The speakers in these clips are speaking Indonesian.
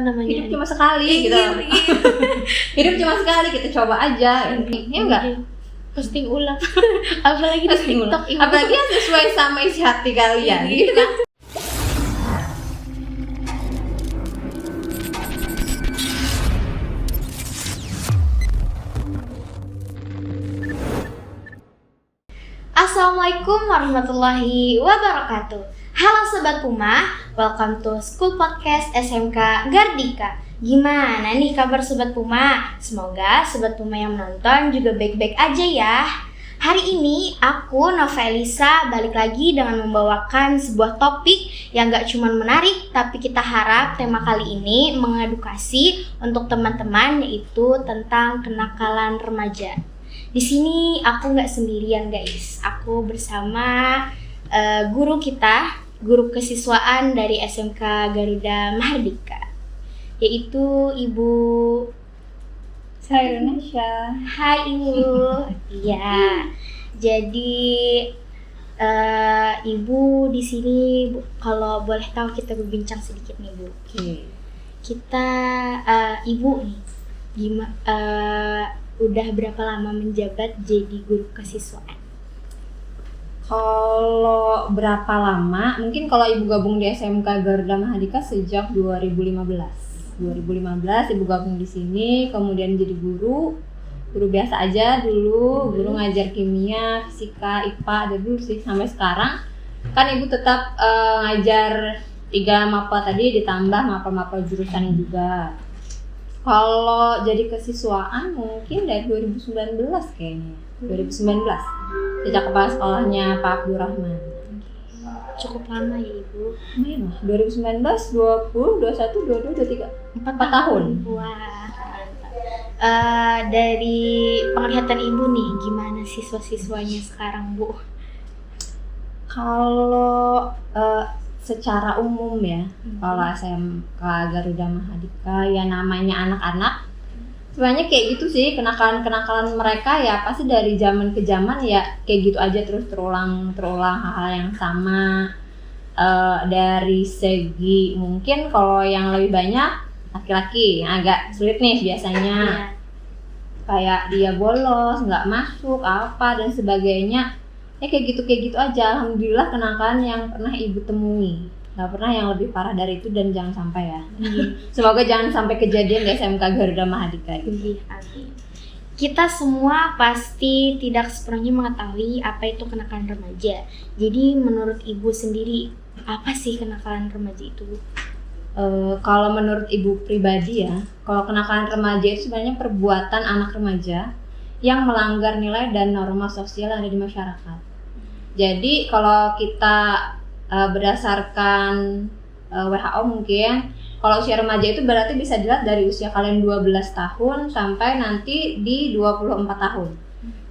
hidup cuma sekali gitu. Hidup cuma sekali, kita coba aja. Ya enggak? Posting ulang. Apalagi di TikTok ini. Apalagi yang sesuai sama isi hati kalian gitu kan. Assalamualaikum warahmatullahi wabarakatuh. Halo Sobat Puma, welcome to School Podcast SMK Gardika. Gimana nih kabar Sobat Puma? Semoga Sobat Puma yang menonton juga baik-baik aja ya. Hari ini aku Nova Elisa balik lagi dengan membawakan sebuah topik yang gak cuma menarik, tapi kita harap tema kali ini mengedukasi untuk teman-teman, yaitu tentang kenakalan remaja. Di sini aku nggak sendirian guys, aku bersama guru kita, guru kesiswaan dari SMK Garuda Mahardika, yaitu Ibu Sairunasya. Hai Ibu. Iya. Jadi Ibu di sini, kalau boleh tahu kita berbincang sedikit nih Bu. Oke. Kita Ibu nih, udah berapa lama menjabat jadi guru kesiswaan? Kalau berapa lama? Mungkin kalau Ibu gabung di SMK Garuda Mahardika sejak 2015. 2015 Ibu gabung di sini, kemudian jadi guru biasa aja dulu, guru ngajar kimia, fisika, IPA, dulu sih sampai sekarang. Kan Ibu tetap ngajar 3 mapel tadi ditambah mapel-mapel jurusannya juga. Kalau jadi kesiswaan mungkin dari 2019 kayaknya. 2019. Sejak kepala sekolahnya Pak Abdurrahman. Cukup lama ya Ibu. Lumayan lah. 2019, 20, 21, 22, 23. 4 tahun. Wah, mantap. Dari penglihatan Ibu nih, gimana siswa-siswanya sekarang Bu? Kalau secara umum ya, kalau SMK Garuda Mahardika ya namanya anak-anak, sebenarnya kayak gitu sih, kenakalan mereka ya pasti dari zaman ke zaman ya kayak gitu aja, terus terulang hal-hal yang sama. Dari segi mungkin kalau yang lebih banyak laki-laki yang agak sulit nih biasanya, kayak dia bolos, nggak masuk apa dan sebagainya. Ya kayak gitu aja. Alhamdulillah kenakalan yang pernah Ibu temui nggak pernah yang lebih parah dari itu, dan jangan sampai ya. Semoga jangan sampai kejadian di SMK Garuda Mahardika gitu. Amin. Kita semua pasti tidak sepenuhnya mengetahui apa itu kenakalan remaja. Jadi menurut Ibu sendiri, apa sih kenakalan remaja itu? Kalau menurut Ibu pribadi ya, kalau kenakalan remaja itu sebenarnya perbuatan anak remaja yang melanggar nilai dan norma sosial yang ada di masyarakat. Jadi kalau kita berdasarkan WHO mungkin, kalau usia remaja itu berarti bisa dilihat dari usia kalian 12 tahun sampai nanti di 24 tahun.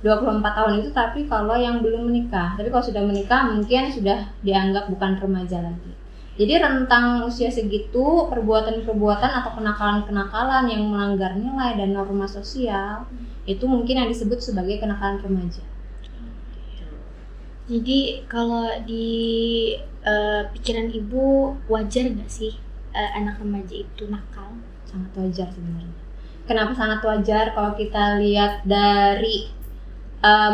24 tahun itu tapi kalau yang belum menikah. Tapi kalau sudah menikah mungkin sudah dianggap bukan remaja lagi. Jadi rentang usia segitu, perbuatan-perbuatan atau kenakalan-kenakalan yang melanggar nilai dan norma sosial itu mungkin yang disebut sebagai kenakalan remaja. Jadi kalau di pikiran Ibu, wajar nggak sih anak remaja itu nakal? Sangat wajar sebenarnya. Kenapa sangat wajar? Kalau kita lihat dari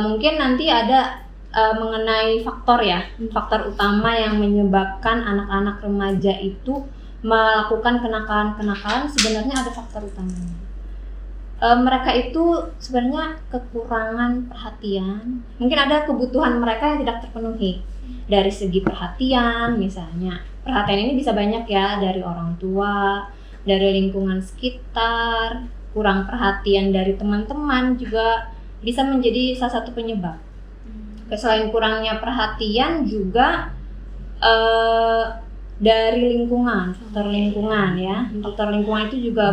mungkin nanti ada mengenai faktor ya, faktor utama yang menyebabkan anak-anak remaja itu melakukan kenakalan-kenakalan, sebenarnya ada faktor utamanya. Mereka itu sebenarnya kekurangan perhatian. Mungkin ada kebutuhan mereka yang tidak terpenuhi. Dari segi perhatian misalnya. Perhatian ini bisa banyak ya, dari orang tua, dari lingkungan sekitar, kurang perhatian dari teman-teman juga bisa menjadi salah satu penyebab. Selain kurangnya perhatian juga dari lingkungan, faktor lingkungan ya. Faktor lingkungan itu juga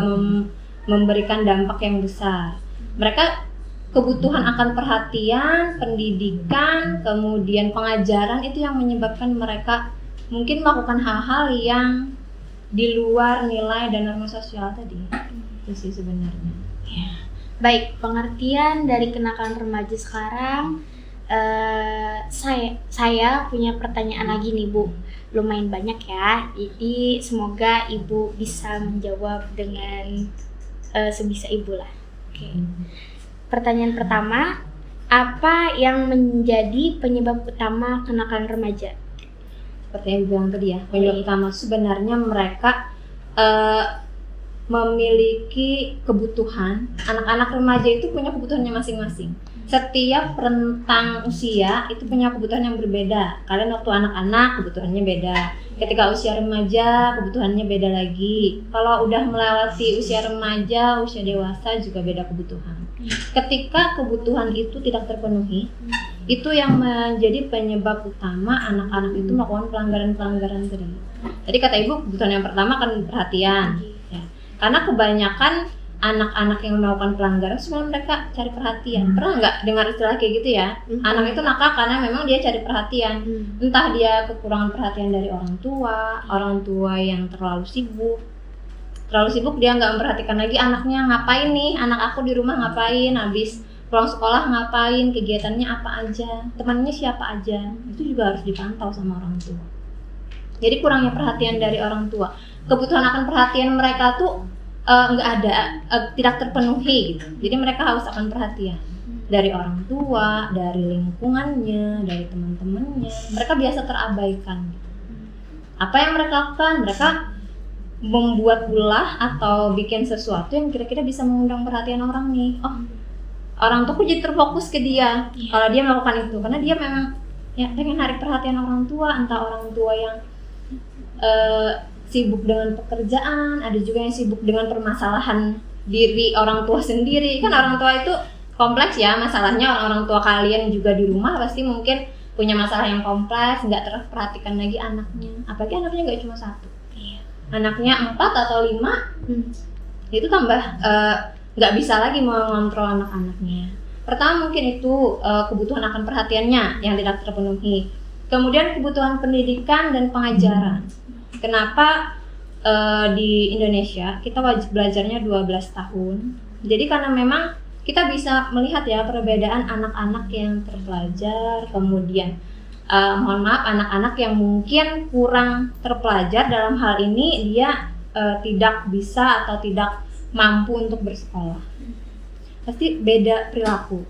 memberikan dampak yang besar. Mereka kebutuhan akan perhatian, pendidikan, kemudian pengajaran itu yang menyebabkan mereka mungkin melakukan hal-hal yang di luar nilai dan norma sosial tadi. Itu sih sebenarnya. Ya. Baik, pengertian dari kenakalan remaja sekarang Saya punya pertanyaan lagi nih Bu, lumayan banyak ya, jadi semoga Ibu bisa menjawab dengan sebisa Ibu lah. Oke. Pertanyaan pertama, apa yang menjadi penyebab utama kenakalan remaja? Seperti yang bilang tadi ya, penyebab utama sebenarnya mereka memiliki kebutuhan. Anak-anak remaja itu punya kebutuhannya masing-masing. Setiap rentang usia itu punya kebutuhan yang berbeda. Kalian waktu anak-anak kebutuhannya beda. Ketika usia remaja kebutuhannya beda lagi. Kalau udah melewati usia remaja, usia dewasa juga beda kebutuhan. Ketika kebutuhan itu tidak terpenuhi, itu yang menjadi penyebab utama anak-anak itu melakukan pelanggaran-pelanggaran tadi. Jadi kata Ibu, kebutuhan yang pertama kan perhatian. Ya. Karena kebanyakan anak-anak yang melakukan pelanggaran sebenarnya mereka cari perhatian. Pernah nggak dengar istilah kayak gitu ya? Anak itu nakal karena memang dia cari perhatian. Entah dia kekurangan perhatian dari orang tua yang terlalu sibuk. Terlalu sibuk dia nggak memperhatikan lagi anaknya ngapain nih, anak aku di rumah ngapain, habis pulang sekolah ngapain, kegiatannya apa aja, temannya siapa aja. Itu juga harus dipantau sama orang tua. Jadi kurangnya perhatian dari orang tua. Kebutuhan akan perhatian mereka tuh nggak ada, tidak terpenuhi gitu. Jadi mereka haus akan perhatian dari orang tua, dari lingkungannya, dari teman-temannya. Mereka biasa terabaikan gitu. Apa yang mereka lakukan? Mereka membuat ulah atau bikin sesuatu yang kira-kira bisa mengundang perhatian orang nih. Oh, orang tuh jadi terfokus ke dia kalau dia melakukan itu, karena dia memang ya pengen narik perhatian orang tua. Entah orang tua yang sibuk dengan pekerjaan, ada juga yang sibuk dengan permasalahan diri orang tua sendiri. Kan orang tua itu kompleks ya masalahnya. Orang-orang tua kalian juga di rumah pasti mungkin punya masalah yang kompleks, nggak terperhatikan lagi anaknya. Apalagi anaknya nggak cuma satu, anaknya 4 atau 5, itu tambah nggak bisa lagi mengontrol anak-anaknya. Pertama mungkin itu kebutuhan akan perhatiannya yang tidak terpenuhi. Kemudian kebutuhan pendidikan dan pengajaran. Kenapa di Indonesia kita wajib belajarnya 12 tahun? Jadi karena memang kita bisa melihat ya perbedaan anak-anak yang terpelajar, kemudian anak-anak yang mungkin kurang terpelajar dalam hal ini dia tidak bisa atau tidak mampu untuk bersekolah. Pasti beda perilaku.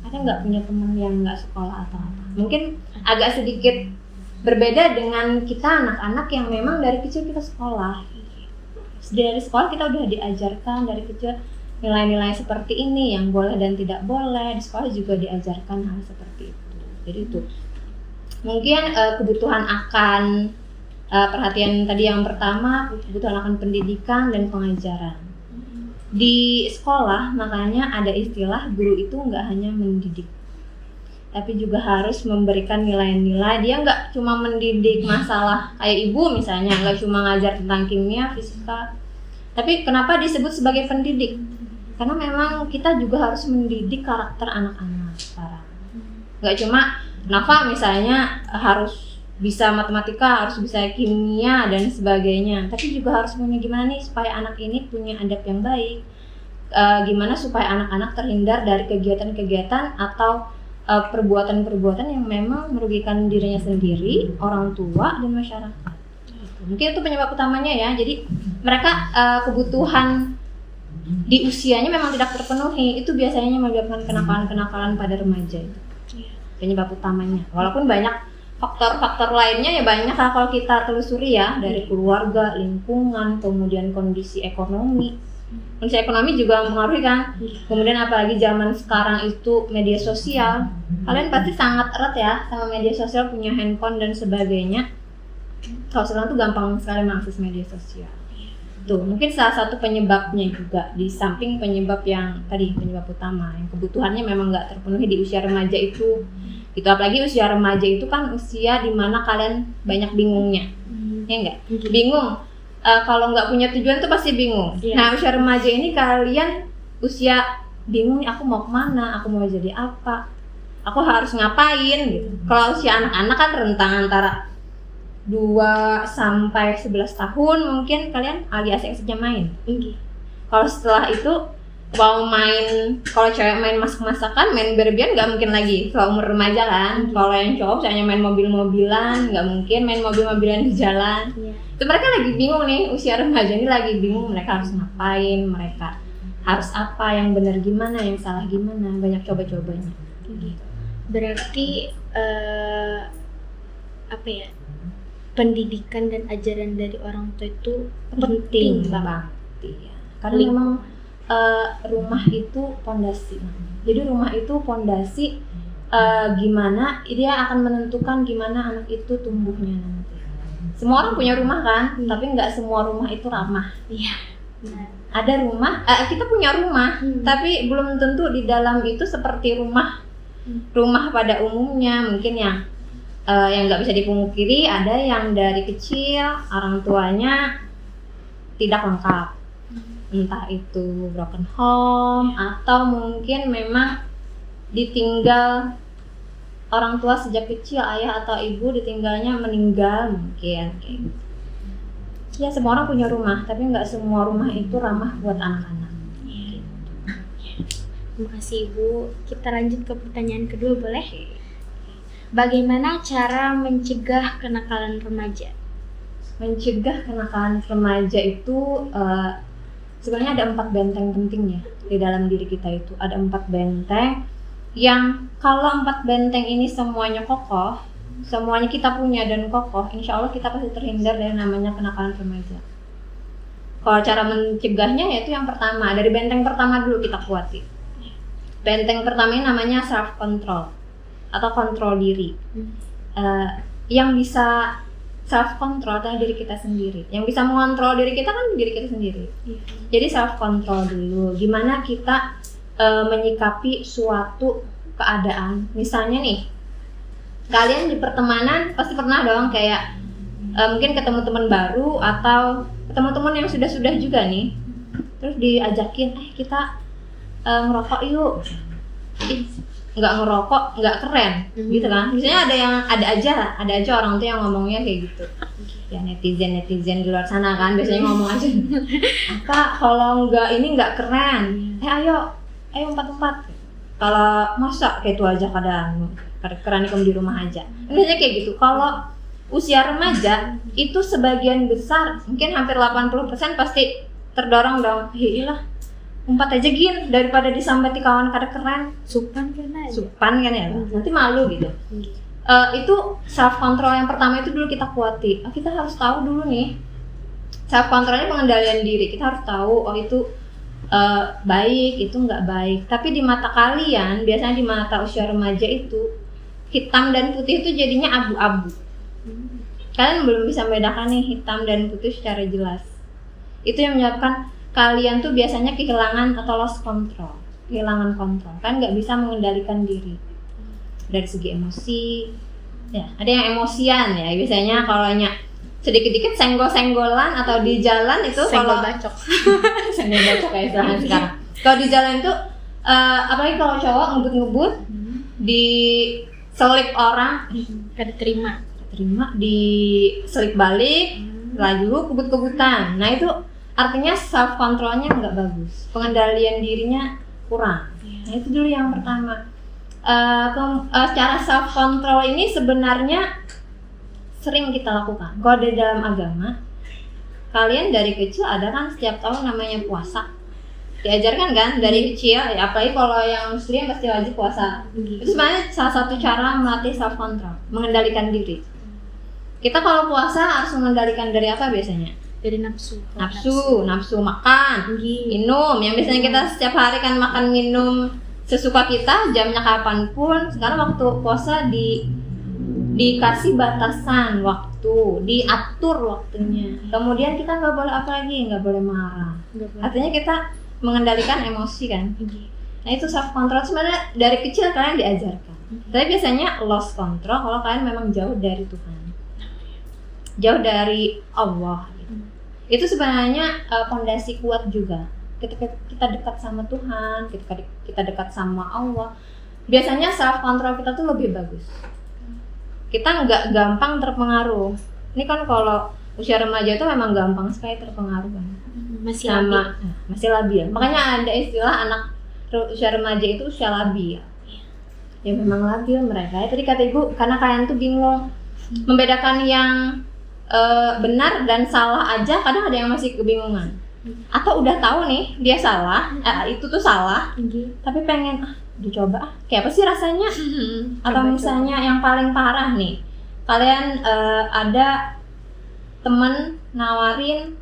Ada nggak punya teman yang nggak sekolah atau apa? Mungkin agak sedikit berbeda dengan kita anak-anak yang memang dari kecil kita sekolah. Dari sekolah kita udah diajarkan dari kecil nilai-nilai seperti ini yang boleh dan tidak boleh. Di sekolah juga diajarkan hal seperti itu. Jadi itu mungkin kebutuhan akan perhatian tadi yang pertama, kebutuhan akan pendidikan dan pengajaran. Di sekolah makanya ada istilah guru itu nggak hanya mendidik, tapi juga harus memberikan nilai-nilai. Dia nggak cuma mendidik masalah kayak ibu misalnya, nggak cuma ngajar tentang kimia, fisika. Tapi kenapa disebut sebagai pendidik? Karena memang kita juga harus mendidik karakter anak-anak sekarang. Nggak cuma Nafa misalnya harus bisa matematika, harus bisa kimia dan sebagainya, tapi juga harus punya gimana nih supaya anak ini punya adab yang baik. Gimana supaya anak-anak terhindar dari kegiatan-kegiatan atau perbuatan-perbuatan yang memang merugikan dirinya sendiri, orang tua, dan masyarakat. Mungkin itu penyebab utamanya ya. Jadi mereka kebutuhan di usianya memang tidak terpenuhi. Itu biasanya menyebabkan kenakalan-kenakalan pada remaja itu. Penyebab utamanya. Walaupun banyak faktor-faktor lainnya ya banyak lah kalau kita telusuri ya, dari keluarga, lingkungan, kemudian kondisi ekonomi. Kondisi ekonomi juga mempengaruhi kan. Kemudian apalagi zaman sekarang itu media sosial. Kalian pasti sangat erat ya sama media sosial, punya handphone dan sebagainya. Kalau sekarang tuh gampang sekali mengakses media sosial. Tuh, mungkin salah satu penyebabnya juga, di samping penyebab yang tadi, penyebab utama yang kebutuhannya memang nggak terpenuhi di usia remaja itu. Gitu, apalagi usia remaja itu kan usia dimana kalian banyak bingungnya, ya enggak? Bingung, kalau nggak punya tujuan tuh pasti bingung. Nah, usia remaja ini kalian usia bingung nih, aku mau kemana, aku mau jadi apa, aku harus ngapain gitu. Kalau usia anak-anak kan rentang antara 2 sampai 11 tahun, mungkin kalian lagi asik-asiknya main. Kalau setelah itu Mau main, kalau cewek main masak-masakan, main berbian nggak mungkin lagi seumur remaja kan. Kalau yang cowok misalnya main mobil-mobilan, nggak mungkin main mobil-mobilan di jalan. Itu mereka lagi bingung nih, usia remaja ini lagi bingung mereka harus ngapain, mereka harus apa, yang benar gimana, yang salah gimana, banyak coba-cobanya. Berarti apa ya, pendidikan dan ajaran dari orang tua itu penting banget. Ya. Karena memang rumah itu pondasi. Jadi rumah itu pondasi, gimana dia akan menentukan gimana anak itu tumbuhnya nanti. Semua orang punya rumah kan, tapi nggak semua rumah itu ramah. Iya. Ada rumah, kita punya rumah, tapi belum tentu di dalam itu seperti rumah pada umumnya. Mungkin yang nggak bisa dipungkiri, ada yang dari kecil orang tuanya tidak lengkap. Entah itu broken home atau mungkin memang ditinggal orang tua sejak kecil, ayah atau ibu ditinggalnya meninggal mungkin kayak gitu. Ya semua orang punya rumah, tapi nggak semua rumah itu ramah buat anak-anak. Terima kasih Ibu. Kita lanjut ke pertanyaan kedua, boleh? Bagaimana cara mencegah kenakalan remaja? Mencegah kenakalan remaja itu sebenarnya ada 4 benteng penting ya di dalam diri kita itu. Ada 4 benteng yang kalau 4 benteng ini semuanya kokoh, semuanya kita punya dan kokoh, insya Allah kita pasti terhindar dari namanya kenakalan remaja. Kalau cara mencegahnya yaitu yang pertama, dari benteng pertama dulu kita kuati. Benteng pertama ini namanya self control atau kontrol diri. Yang bisa self control adalah diri kita sendiri. Yang bisa mengontrol diri kita kan diri kita sendiri. Jadi self control dulu. Gimana kita menyikapi suatu keadaan. Misalnya nih, kalian di pertemanan pasti pernah dong kayak mungkin ketemu teman baru atau ketemu teman yang sudah juga nih. Terus diajakin, kita ngerokok yuk. Nggak ngerokok nggak keren gitu kan. Misalnya ada aja orang tuh yang ngomongnya kayak gitu. Ya netizen di luar sana kan biasanya ngomong aja apa kalau nggak keren, ayo empat kalau masa kayak itu aja keren ikum di rumah aja. Biasanya kayak gitu. Kalau usia remaja itu sebagian besar mungkin hampir 80% pasti terdorong dong, iyalah umpat aja gin daripada disambati kawan kada keren, supan kan ya, nanti malu gitu. Itu self control yang pertama itu dulu kita kuati. Kita harus tahu dulu nih self controlnya pengendalian diri. Kita harus tahu itu baik, itu nggak baik. Tapi di mata kalian, biasanya di mata usia remaja itu hitam dan putih itu jadinya abu-abu. Kalian belum bisa membedakan nih hitam dan putih secara jelas. Itu yang menyebabkan kalian tuh biasanya kehilangan atau lost control, kehilangan kontrol, kan nggak bisa mengendalikan diri dari segi emosi. Ya, ada yang emosian ya, biasanya kalau sedikit-dikit senggol-senggolan atau di jalan itu senggol kalau bacok kayak istilahnya sekarang. Kalau di jalan itu apalagi kalau cowok ngebut-ngebut di selip orang, kada terima di selip balik, laju kebut-kebutan. Nah itu artinya self controlnya nggak bagus, pengendalian dirinya kurang. Nah itu dulu yang pertama. Cara self control ini sebenarnya sering kita lakukan. Kalau di dalam agama, kalian dari kecil ada kan setiap tahun namanya puasa, diajarkan kan dari kecil. Ya, apalagi kalau yang muslim pasti wajib puasa. Itu sebenarnya salah satu cara melatih self control, mengendalikan diri. Kita kalau puasa harus mengendalikan dari apa biasanya? Dari nafsu makan, minum. Yang biasanya kita setiap hari kan makan minum sesuka kita, jamnya kapanpun. Sekarang waktu puasa dikasih batasan waktu, diatur waktunya. Kemudian kita nggak boleh apa lagi, nggak boleh marah. Artinya kita mengendalikan emosi kan. Nah itu self control sebenarnya dari kecil kalian diajarkan. Tapi biasanya lost control kalau kalian memang jauh dari Tuhan, jauh dari Allah. Itu sebenarnya pondasi kuat juga. Ketika kita dekat sama Tuhan, ketika kita dekat sama Allah, biasanya self control kita tuh lebih bagus. Kita nggak gampang terpengaruh. Ini kan kalau usia remaja itu memang gampang sekali terpengaruh kan. Masih sama masih labil. Makanya ada istilah anak usia remaja itu usia labil. Ya memang labil mereka. Ya, tadi kata ibu karena kalian tuh bingung membedakan yang benar dan salah aja, kadang ada yang masih kebingungan. Atau udah tahu nih dia salah, itu tuh salah, tapi pengen dicoba kayak apa sih rasanya. Atau misalnya yang paling parah nih, kalian ada temen nawarin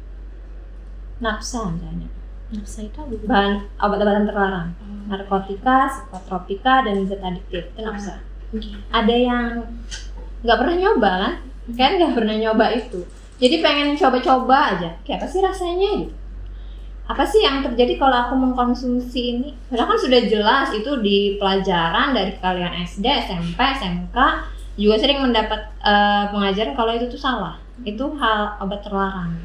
napsa misalnya. Napsa itu apa? Bahan obat-obatan terlarang, narkotika, psikotropika, dan zat adiktif, itu napsa. Ada yang nggak pernah nyoba kan? Kan nggak pernah nyoba itu, jadi pengen coba-coba aja kayak apa sih rasanya gitu. Apa sih yang terjadi kalau aku mengkonsumsi ini? Padahal kan sudah jelas itu di pelajaran dari kalian SD, SMP, SMK juga sering mendapat pengajaran kalau itu tuh salah, itu hal obat terlarang.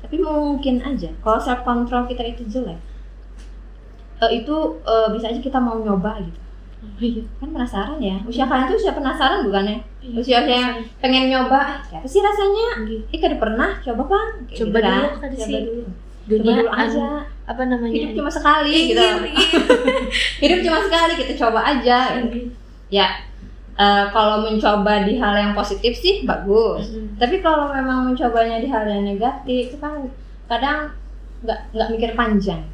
Tapi mungkin aja kalau self control kita itu jelek, itu bisa aja kita mau nyoba gitu. Kan penasaran ya, usia kalian tuh usia penasaran bukan ya? Usia yang pengen nyoba, apa sih rasanya? Kada pernah coba kan? Coba dulu kan sih. Dunia dulu aja. Apa namanya? Hidup cuma sekali gitu. Hidup cuma sekali, kita coba aja. Ya, kalau mencoba di hal yang positif sih bagus. Tapi kalau memang mencobanya di hal yang negatif itu kan kadang nggak mikir panjang.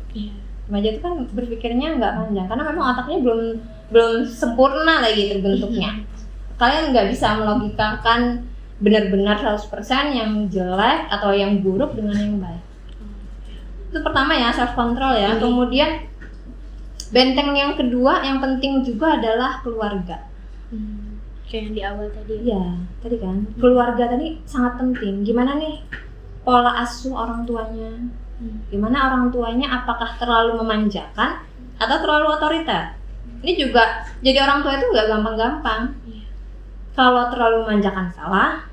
Remaja itu kan berpikirnya nggak panjang karena memang otaknya belum sempurna lagi terbentuknya. Kalian nggak bisa melogikakan benar-benar 100% yang jelek atau yang buruk dengan yang baik. Itu pertama ya, self control ya. Kemudian benteng yang kedua yang penting juga adalah keluarga. Kayak yang di awal tadi. Iya, tadi kan keluarga tadi sangat penting. Gimana nih pola asuh orang tuanya? Gimana orang tuanya, apakah terlalu memanjakan atau terlalu otoriter? Ini juga jadi orang tua itu nggak gampang-gampang. Kalau terlalu memanjakan salah,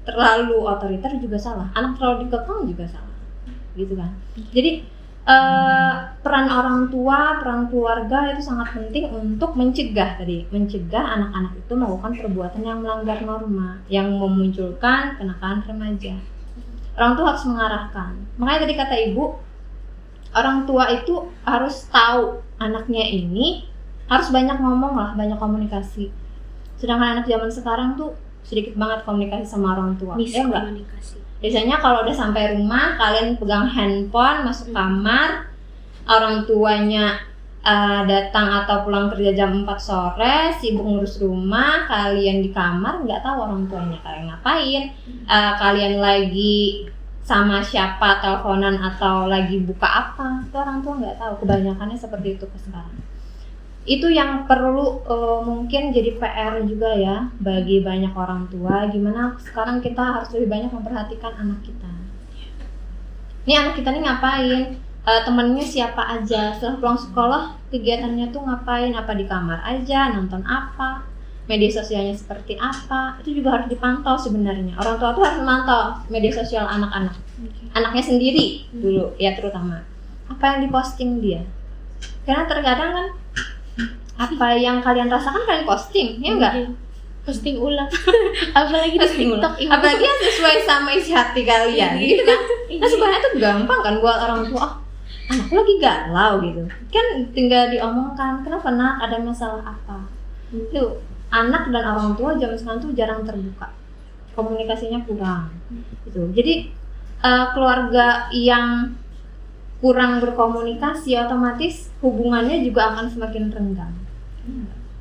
terlalu otoriter juga salah. Anak terlalu dikekang juga salah, gitu kan? Jadi peran orang tua, peran keluarga itu sangat penting untuk mencegah anak-anak itu melakukan perbuatan yang melanggar norma, yang memunculkan kenakalan remaja. Orang tua harus mengarahkan. Makanya tadi kata ibu, orang tua itu harus tahu anaknya ini, harus banyak ngomong lah, banyak komunikasi. Sedangkan anak zaman sekarang tuh sedikit banget komunikasi sama orang tua. Miskomunikasi. Biasanya kalau udah sampai rumah, kalian pegang handphone, masuk kamar, orang tuanya datang atau pulang kerja jam 4 sore, sibuk ngurus rumah, kalian di kamar nggak tahu orang tuanya kalian ngapain, kalian lagi sama siapa teleponan atau lagi buka apa, itu orang tua nggak tahu. Kebanyakannya seperti itu sekarang. Itu yang perlu mungkin jadi PR juga ya bagi banyak orang tua. Gimana sekarang kita harus lebih banyak memperhatikan anak kita. Ini anak kita nih ngapain? Temennya siapa aja, setelah pulang sekolah kegiatannya tuh ngapain, apa di kamar aja, nonton apa, media sosialnya seperti apa, itu juga harus dipantau sebenarnya. Orang tua tuh harus memantau media sosial anak-anak, anaknya sendiri dulu ya, terutama apa yang diposting dia, karena terkadang kan apa yang kalian rasakan kalian posting, ya enggak? Posting ulang apalagi di TikTok, apalagi yang sesuai sama isi hati kalian gitu kan. Nah sebenarnya itu gampang kan buat orang tua, anakku lagi galau gitu kan, tinggal diomongkan, kenapa nak, ada masalah apa. Tuh anak dan orang tua zaman sekarang tuh jarang terbuka, komunikasinya kurang gitu. Jadi keluarga yang kurang berkomunikasi otomatis hubungannya juga akan semakin renggang.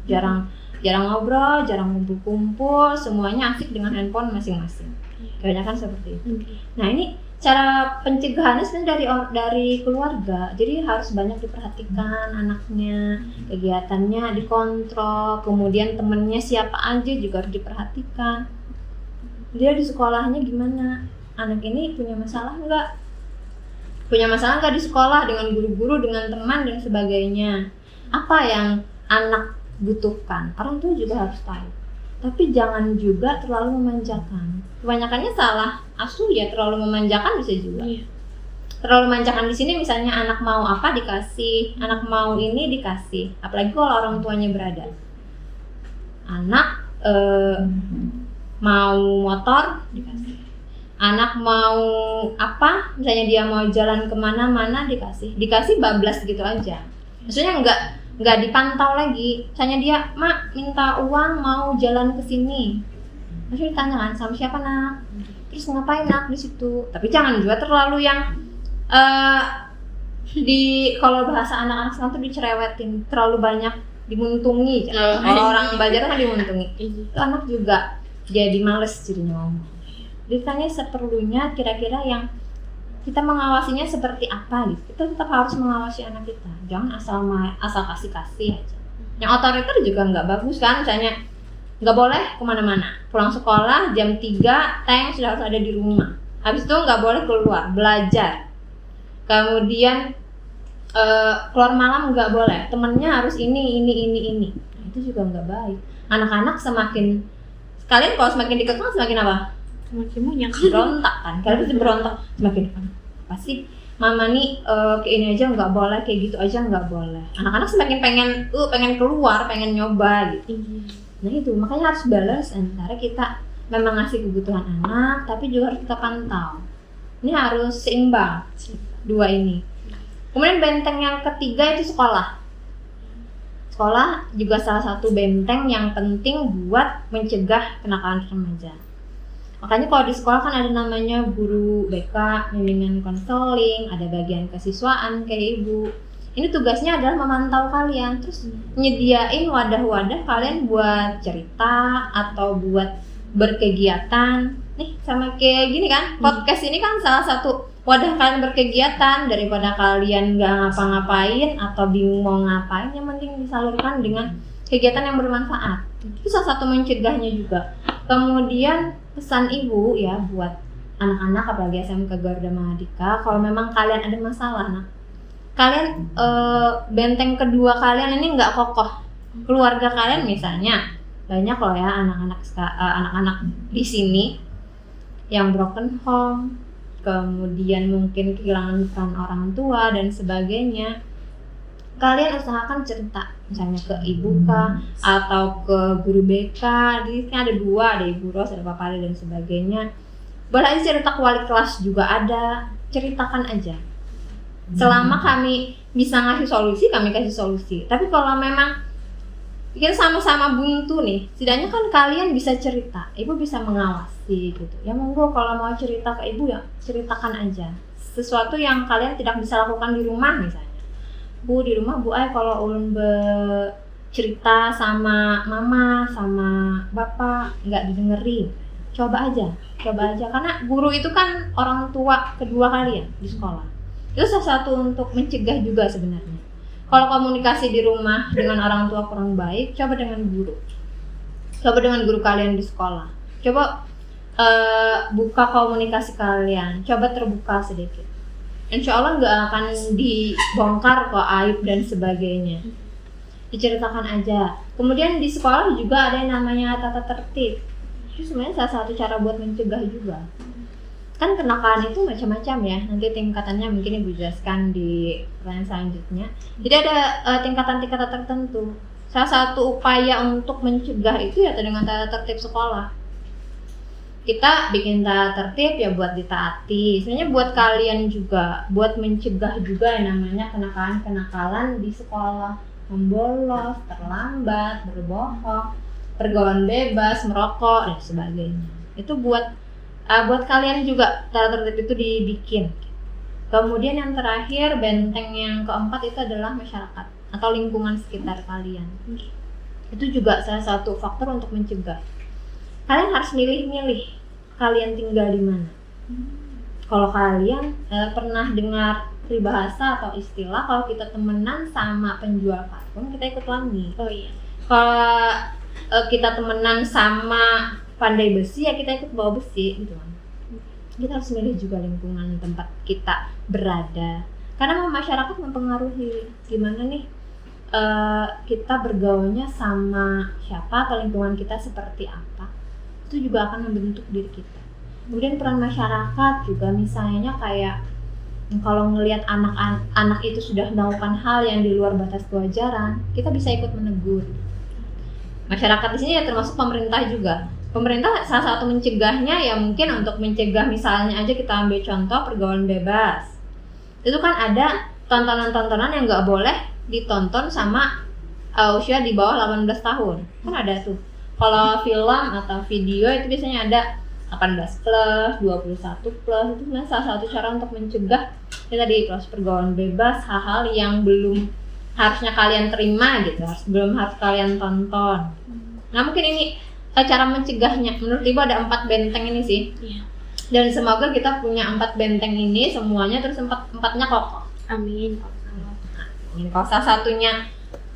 Jarang ngobrol, jarang kumpul-kumpul, semuanya asik dengan handphone masing-masing. Kebanyakan seperti itu. Nah ini cara pencegahannya sebenarnya dari keluarga. Jadi harus banyak diperhatikan anaknya, kegiatannya dikontrol, kemudian temennya siapa aja juga harus diperhatikan. Dia di sekolahnya gimana? Anak ini punya masalah nggak? Punya masalah nggak di sekolah dengan guru-guru, dengan teman dan sebagainya? Apa yang anak butuhkan? Orang tua juga harus tahu. Tapi jangan juga terlalu memanjakan. Kebanyakannya salah asuh ya, terlalu memanjakan bisa juga. Terlalu memanjakan di sini misalnya anak mau apa dikasih, anak mau ini dikasih. Apalagi kalau orang tuanya berada. Anak mau motor dikasih, Anak mau apa, misalnya dia mau jalan kemana-mana dikasih bablas gitu aja. Maksudnya nggak dipantau lagi. Misalnya dia, mak minta uang mau jalan ke sini, maksudnya ditanya kan sama siapa nak, terus ngapain nak di situ. Tapi jangan juga terlalu yang kalau bahasa anak-anak sekarang tuh dicerewetin, terlalu banyak dimuntungi. Kalau orang belajar kan dimuntungi. Itu anak juga jadi males jadinya ngomong. Ditanya seperlunya, kira-kira yang kita mengawasinya seperti apa gitu. Kita tetap harus mengawasi anak kita. Jangan asal kasih aja. Yang otoriter juga nggak bagus kan. Misalnya nggak boleh kemana-mana. Pulang sekolah jam 3, teng sudah harus ada di rumah. Habis itu nggak boleh keluar, belajar. Kemudian keluar malam nggak boleh. Temennya harus ini. Nah, itu juga nggak baik. Anak-anak kalian kalau semakin dikekang semakin apa? Semakin banyak Berontak kan, kalian pasti berontak semakin pasti mama nih kayak ini aja nggak boleh, kayak gitu aja nggak boleh. Anak-anak semakin pengen keluar, pengen nyoba gitu. Nah itu makanya harus balance antara kita memang ngasih kebutuhan anak, tapi juga harus kita pantau. Ini harus seimbang dua ini. Kemudian benteng yang ketiga itu sekolah. Sekolah juga salah satu benteng yang penting buat mencegah kenakalan remaja. Makanya kalau di sekolah kan ada namanya guru BK, bimbingan konseling, ada bagian kesiswaan kayak ibu. Ini tugasnya adalah memantau kalian, terus nyediain wadah-wadah kalian buat cerita atau buat berkegiatan. Nih sama kayak gini kan, podcast ini kan salah satu wadah kalian berkegiatan. Daripada kalian nggak ngapa-ngapain atau bingung mau ngapain, yang penting disalurkan dengan kegiatan yang bermanfaat. Itu salah satu mencegahnya juga. Kemudian pesan ibu ya buat anak-anak apalagi SMK Garuda Mahardika, kalau memang kalian ada masalah, kalian benteng kedua kalian ini nggak kokoh, keluarga kalian misalnya banyak loh ya anak-anak di sini yang broken home, kemudian mungkin kehilangan peran orang tua dan sebagainya. Kalian usahakan cerita misalnya ke ibu kah atau ke guru BK. Di sini ada dua, ada Ibu Ros, ada Papa Ade dan sebagainya. Boleh aja cerita ke wali kelas juga ada, ceritakan aja. Selama kami bisa ngasih solusi, kami kasih solusi. Tapi kalau memang kita sama-sama buntu nih, setidaknya kan kalian bisa cerita, ibu bisa mengawasi gitu. Ya monggo kalau mau cerita ke ibu ya ceritakan aja. Sesuatu yang kalian tidak bisa lakukan di rumah misalnya. Bu di rumah Bu Ai kalau ulun cerita sama mama sama bapak nggak didengerin, coba aja karena guru itu kan orang tua kedua kalian di sekolah. Itu salah satu untuk mencegah juga sebenarnya. Kalau komunikasi di rumah dengan orang tua kurang baik, coba dengan guru kalian di sekolah. Coba buka komunikasi kalian, coba terbuka sedikit. Insya Allah nggak akan dibongkar kok aib dan sebagainya. Diceritakan aja. Kemudian di sekolah juga ada yang namanya tata tertib. Itu sebenarnya salah satu cara buat mencegah juga. Kan kenakalan itu macam-macam ya. Nanti tingkatannya mungkin Ibu jelaskan di pertanyaan selanjutnya. Jadi ada tingkatan-tingkatan tertentu. Salah satu upaya untuk mencegah itu ya dengan tata tertib sekolah. Kita bikin tata tertib ya buat ditaati. Sebenarnya buat kalian juga, buat mencegah juga yang namanya kenakalan di sekolah. Membolos, terlambat, berbohong, pergaulan bebas, merokok dan sebagainya. Itu buat kalian juga tata tertib itu dibikin. Kemudian yang terakhir, benteng yang keempat itu adalah masyarakat atau lingkungan sekitar kalian. Itu juga salah satu faktor untuk mencegah. Kalian harus milih-milih kalian tinggal di mana. Kalau kalian pernah dengar peribahasa atau istilah, kalau kita temenan sama penjual parfum, kita ikut wangi. Oh iya. Kalau kita temenan sama pandai besi, ya kita ikut bawa besi gitu kan. Kita harus milih juga lingkungan tempat kita berada. Karena masyarakat mempengaruhi gimana nih kita bergaulnya sama siapa atau lingkungan kita seperti apa. Itu juga akan membentuk diri kita. Kemudian peran masyarakat juga misalnya kayak kalau ngelihat anak itu sudah melakukan hal yang di luar batas kewajaran, kita bisa ikut menegur. Masyarakat di sini ya termasuk pemerintah juga. pemerintah salah satu mencegahnya ya mungkin untuk mencegah, misalnya aja kita ambil contoh pergaulan bebas. Itu kan ada tontonan-tontonan yang nggak boleh ditonton sama usia di bawah 18 tahun. Kan ada tuh. Kalau film atau video itu biasanya ada 18 plus, 21 plus. Itu sebenarnya salah satu cara untuk mencegah ya tadi proses pergaulan bebas, hal-hal yang belum harusnya kalian terima gitu, belum harus kalian tonton. Nah mungkin ini cara mencegahnya. Menurut Ibu ada 4 benteng ini sih. Iya. Dan semoga kita punya 4 benteng ini semuanya, terus empatnya kokoh. Amin. Kalau salah satunya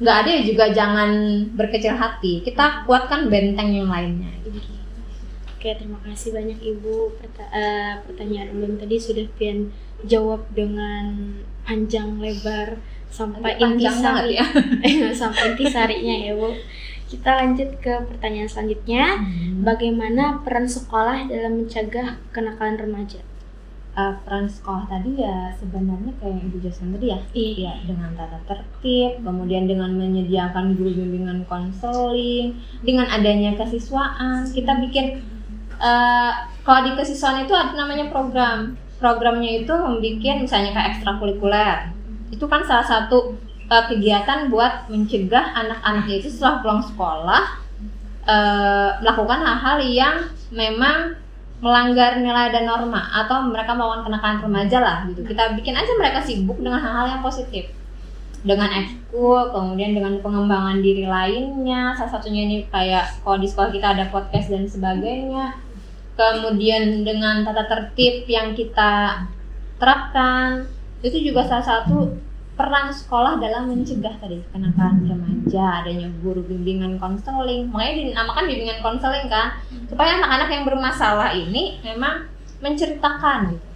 nggak ada ya juga jangan berkecil hati. Kita kuatkan benteng yang lainnya. Oke, terima kasih banyak Ibu. Pertanyaan ulun tadi sudah Pian jawab dengan panjang lebar sampai intisari ya. sampai intisarinya ya Bu. Kita lanjut ke pertanyaan selanjutnya. Bagaimana peran sekolah dalam mencegah kenakalan remaja? Peran sekolah tadi ya sebenarnya kayak yang Ibu jelaskan tadi ya. Iya. Dengan tata tertib, kemudian dengan menyediakan guru bimbingan konseling, dengan adanya kesiswaan, kita bikin kalau di kesiswaan itu ada namanya program. Programnya itu membuat misalnya kayak ekstrakurikuler. Itu kan salah satu kegiatan buat mencegah anak-anaknya itu setelah pulang sekolah melakukan hal-hal yang memang melanggar nilai dan norma atau mereka melakukan kenakalan remaja lah gitu. Kita bikin aja mereka sibuk dengan hal-hal yang positif, dengan ekskul, kemudian dengan pengembangan diri lainnya. Salah satunya ini kayak kalau di sekolah kita ada podcast dan sebagainya. Kemudian dengan tata tertib yang kita terapkan, itu juga salah satu peran sekolah dalam mencegah tadi kenakalan remaja, adanya guru bimbingan konseling. Makanya dinamakan bimbingan konseling kan, supaya anak-anak yang bermasalah ini memang menceritakan gitu.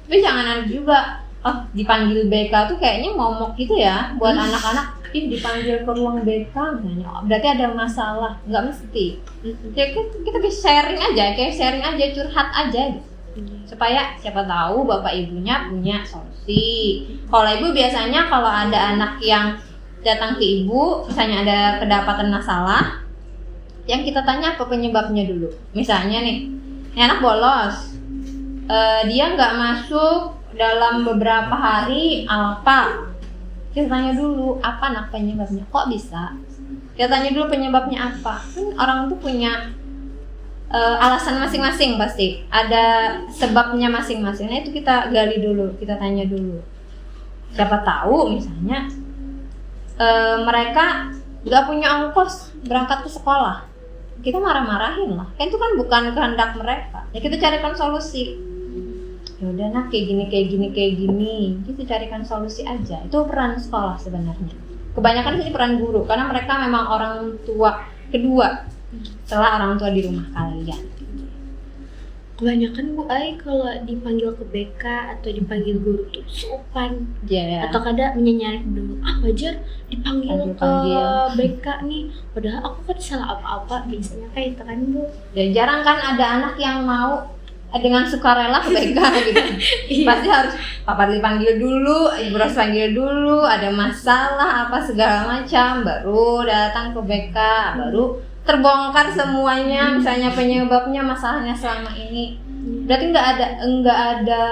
Tapi jangan ada juga dipanggil BK tuh kayaknya momok gitu ya buat anak-anak. Dipanggil ke ruang BK misalnya, berarti ada masalah. Nggak mesti. Ya kita bisa sharing aja, curhat aja gitu. Supaya siapa tahu bapak ibunya punya solusi. Kalau ibu biasanya kalau ada anak yang datang ke ibu, misalnya ada kedapatan masalah, yang kita tanya apa penyebabnya dulu. Misalnya nih, ini anak bolos, dia nggak masuk dalam beberapa hari apa? Kita tanya dulu apa anak penyebabnya, kok bisa? Kita tanya dulu penyebabnya apa. Kan orang tuh punya alasan masing-masing, pasti ada sebabnya masing-masing. Nah itu kita gali dulu, kita tanya dulu. Siapa tahu misalnya mereka nggak punya ongkos berangkat ke sekolah, kita marah-marahin lah. Kan itu kan bukan kehendak mereka. Ya kita carikan solusi. Ya udah nak kayak gini, kita carikan solusi aja. Itu peran sekolah sebenarnya. Kebanyakan sih peran guru, karena mereka memang orang tua kedua setelah orang tua di rumah kalian. Kebanyakan Bu Ai kalau dipanggil ke BK atau dipanggil guru tuh sopan, atau kadang menyenyarik dulu. Wajar dipanggil ke BK nih, padahal aku kan salah apa-apa, biasanya kayak itu kan Bu. Ya jarang kan ada anak yang mau dengan sukarela ke BK gitu. Pasti harus papa dipanggil dulu, ibu harus panggil dulu, ada masalah apa segala macam, baru datang ke BK, baru terbongkar semuanya, misalnya penyebabnya masalahnya selama ini. Berarti nggak ada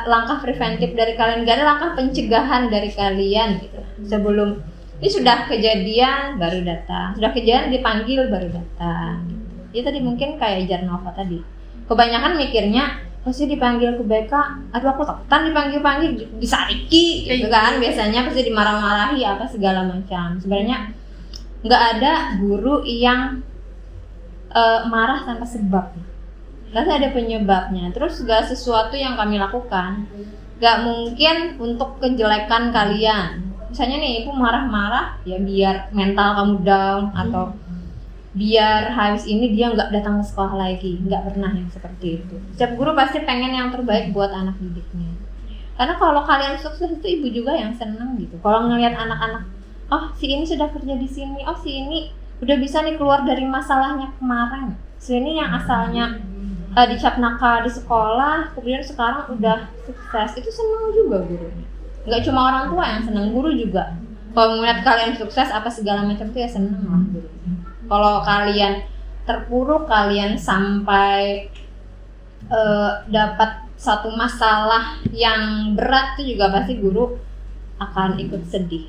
langkah preventif dari kalian, nggak ada langkah pencegahan dari kalian gitu. Sebelum ini sudah kejadian baru datang, sudah kejadian dipanggil baru datang. Itu tadi mungkin kayak Jarnova tadi. Kebanyakan mikirnya pasti dipanggil ke BK, aduh aku takutan dipanggil disariki gitu kan, biasanya pasti dimarah-marahi apa segala macam. Sebenarnya nggak ada guru yang marah tanpa sebab, pasti ada penyebabnya. Terus segala sesuatu yang kami lakukan nggak mungkin untuk kejelekan kalian. Misalnya nih ibu marah-marah ya biar mental kamu down, atau biar habis ini dia nggak datang ke sekolah lagi. Nggak pernah yang seperti itu. Setiap guru pasti pengen yang terbaik buat anak didiknya. Karena kalau kalian sukses itu ibu juga yang senang gitu. Kalau ngelihat anak-anak, oh si ini sudah kerja di sini, oh si ini udah bisa nih keluar dari masalahnya kemarin. Si ini yang asalnya dicap nakal di sekolah, kemudian sekarang udah sukses, itu senang juga gurunya. Nggak cuma orang tua yang senang, guru juga. Kalau melihat kalian sukses apa segala macam itu ya senang lah gurunya. Kalau kalian terpuruk, kalian sampai dapat satu masalah yang berat, itu juga pasti guru akan ikut sedih.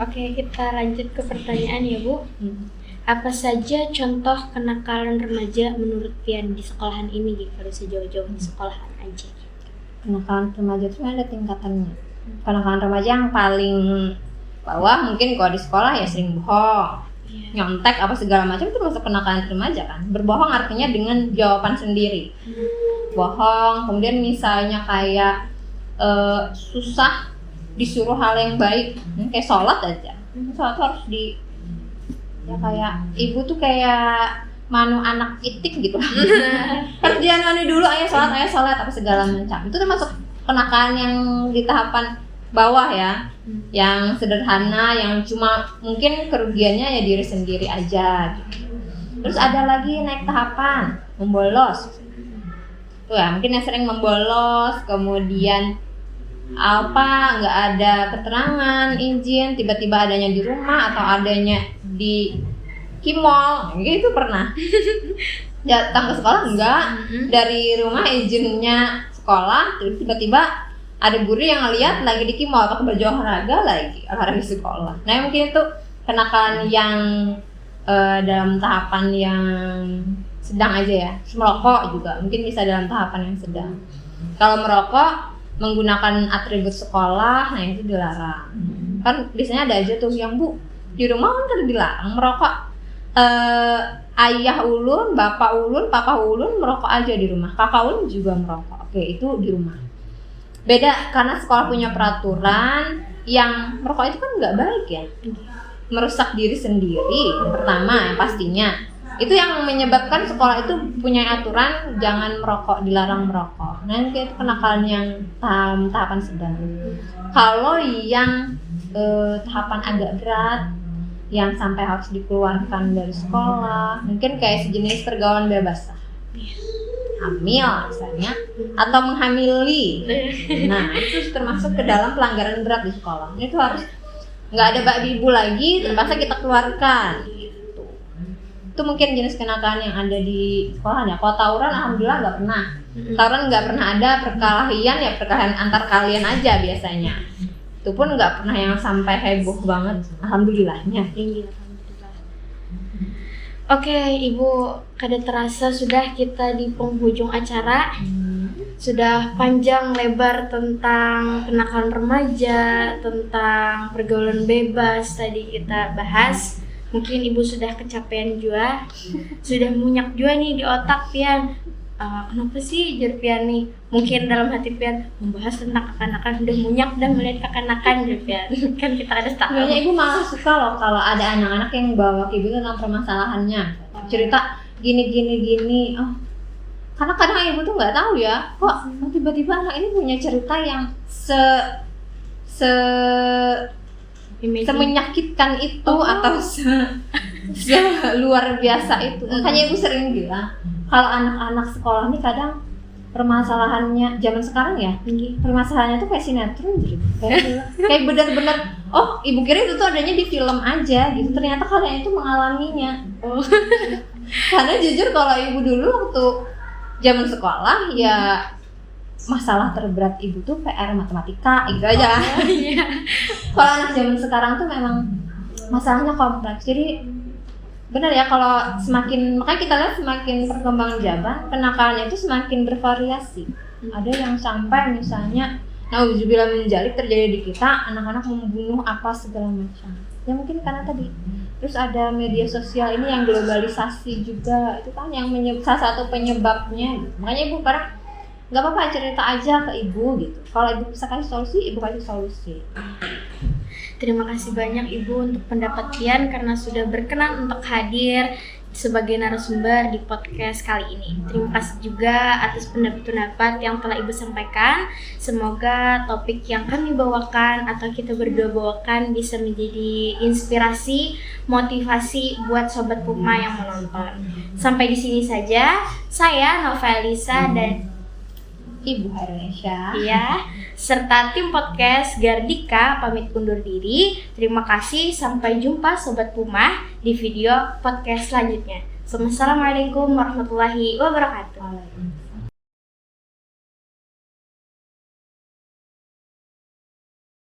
Oke, kita lanjut ke pertanyaan ya Bu. Apa saja contoh kenakalan remaja menurut Pian di sekolahan ini gitu? Kalau sejauh-jauh di sekolahan aja. Kenakalan remaja itu ada tingkatannya. Kenakalan remaja yang paling bawah mungkin kalau di sekolah ya sering bohong, nyontek apa segala macam, itu masuk kenakalan remaja kan. Berbohong artinya dengan jawaban sendiri. Bohong, kemudian misalnya kayak susah disuruh hal yang baik, kayak sholat aja. Sholat tuh harus ya kayak ibu tuh kayak manu anak itik gitu. Harus dianani dulu, ayah sholat apa segala macam. Itu termasuk kenakalan yang di tahapan bawah ya, yang sederhana, yang cuma mungkin kerugiannya ya diri sendiri aja gitu. Terus ada lagi naik tahapan, membolos. Tuh ya, mungkin yang sering membolos, kemudian nggak ada keterangan izin, tiba-tiba adanya di rumah atau adanya di kimol, gitu pernah. Datang ke sekolah enggak, dari rumah izinnya sekolah, terus tiba-tiba ada guru yang ngeliat lagi di kimol pakai baju olahraga sekolah. Nah mungkin itu kenakalan yang dalam tahapan yang sedang aja ya. Merokok juga mungkin bisa dalam tahapan yang sedang. Kalau merokok menggunakan atribut sekolah, nah itu dilarang. Kan biasanya ada aja tuh yang Bu di rumah kan dilarang merokok. Ayah ulun, bapak ulun, papa ulun merokok aja di rumah. Kakak ulun juga merokok. Oke, itu di rumah. Beda karena sekolah punya peraturan yang merokok itu kan nggak baik ya. Merusak diri sendiri. Pertama, yang pastinya. Itu yang menyebabkan sekolah itu punya aturan jangan merokok, dilarang merokok. Nah itu kenakalan yang tahapan sedang. Kalau yang tahapan agak berat, yang sampai harus dikeluarkan dari sekolah, mungkin kayak sejenis pergaulan bebas, hamil misalnya, atau menghamili. Nah itu termasuk ke dalam pelanggaran berat di sekolah. Itu harus nggak ada babi ibu lagi, terpaksa kita keluarkan. Itu mungkin jenis kenakalan yang ada di sekolah ya. Kalau tawuran alhamdulillah nggak pernah. Tawuran nggak pernah ada, perkelahian antar kalian aja biasanya. Itu pun nggak pernah yang sampai heboh banget, alhamdulillahnya. Oke Ibu, kada terasa sudah kita di penghujung acara. Sudah panjang lebar tentang kenakalan remaja, tentang pergaulan bebas tadi kita bahas. Mungkin Ibu sudah kecapean juga, sudah munyak juga nih di otak Pian. Kenapa sih jar Pian nih? Mungkin dalam hati Pian membahas tentang kekanakan, udah munyak dah melihat kekanakan jar Pian. Kan kita ada tahu. Kayaknya Ibu malah suka loh kalau ada anak-anak yang bawa ke Ibu tentang permasalahannya. Cerita gini. Oh, karena kadang Ibu tuh nggak tahu ya, kok tiba-tiba anak ini punya cerita yang semenyakitkan itu atau luar biasa itu. Makanya Ibu sering bilang kalau anak-anak sekolah ini kadang permasalahannya zaman sekarang ya, permasalahannya tuh kayak sinetron gitu. Kayak benar-benar Ibu kira itu tuh adanya di film aja gitu. Ternyata kalian itu mengalaminya. Karena jujur kalau Ibu dulu waktu zaman sekolah ya masalah terberat Ibu tuh PR matematika gitu aja. Kalau anak zaman sekarang tuh memang masalahnya kompleks. Jadi benar ya, kalau makanya kita lihat semakin perkembangan zaman, kenakalannya itu semakin bervariasi. Ada yang sampai misalnya nauzubillah menjalik terjadi di kita, anak-anak membunuh apa segala macam. Ya mungkin karena tadi. Terus ada media sosial ini yang globalisasi juga, itu kan yang salah satu penyebabnya gitu. Makanya Ibu barang nggak apa-apa cerita aja ke Ibu gitu. Kalau Ibu bisa kasih solusi, Ibu kasih solusi. Terima kasih banyak Ibu untuk pendapat Pian karena sudah berkenan untuk hadir sebagai narasumber di podcast kali ini. Terima kasih juga atas pendapat-pendapat yang telah Ibu sampaikan. Semoga topik yang kami bawakan atau kita berdua bawakan bisa menjadi inspirasi, motivasi buat Sobat Puma yang menonton. Sampai di sini saja. Saya Nova Elisa dan Ibu Hairunisa. Iya, serta tim podcast Gardika pamit undur diri. Terima kasih, sampai jumpa Sobat Puma di video podcast selanjutnya. Assalamualaikum warahmatullahi wabarakatuh.